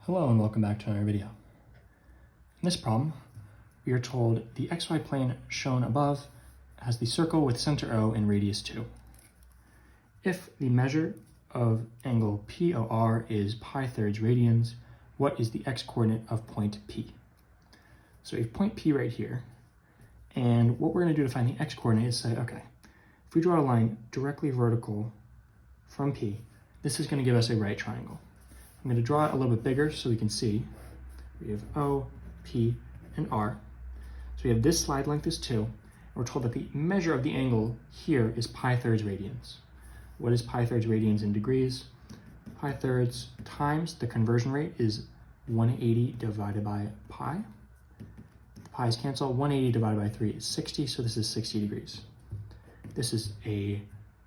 Hello and welcome back to another video. In this problem, we are told the xy plane shown above has the circle with center O and radius 2. If the measure of angle POR is pi-thirds radians, what is the x-coordinate of point P? So we have point P right here, and what we're going to do to find the x-coordinate is say, okay, if we draw a line directly vertical from P, this is going to give us a right triangle. I'm going to draw it a little bit bigger so we can see. We have O, P, and R. So we have this slide length is 2, and we're told that the measure of the angle here is pi-thirds radians. What is pi-thirds radians in degrees? Pi-thirds times the conversion rate is 180 divided by pi. The pi's cancel. 180 divided by 3 is 60, so this is 60 degrees. This is a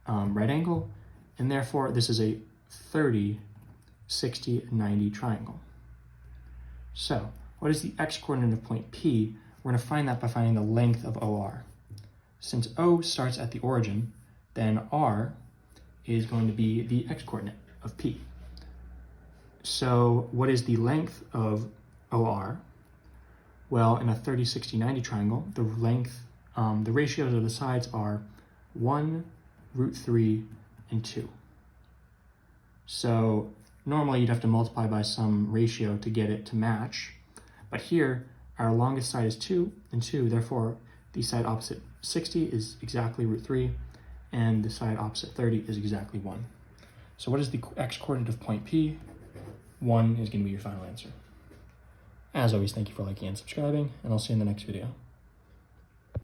right angle, and therefore this is a 30, 60, 90 triangle. So what is the x-coordinate of point P? We're going to find that by finding the length of OR. Since O starts at the origin, then R is going to be the x-coordinate of P. So what is the length of OR? Well, in a 30, 60, 90 triangle, the length, the ratios of the sides are 1, root 3, and 2. So normally you'd have to multiply by some ratio to get it to match, but here our longest side is 2 and 2, therefore the side opposite 60 is exactly root 3, and the side opposite 30 is exactly 1. So what is the x-coordinate of point P? 1 is going to be your final answer. As always, thank you for liking and subscribing, and I'll see you in the next video.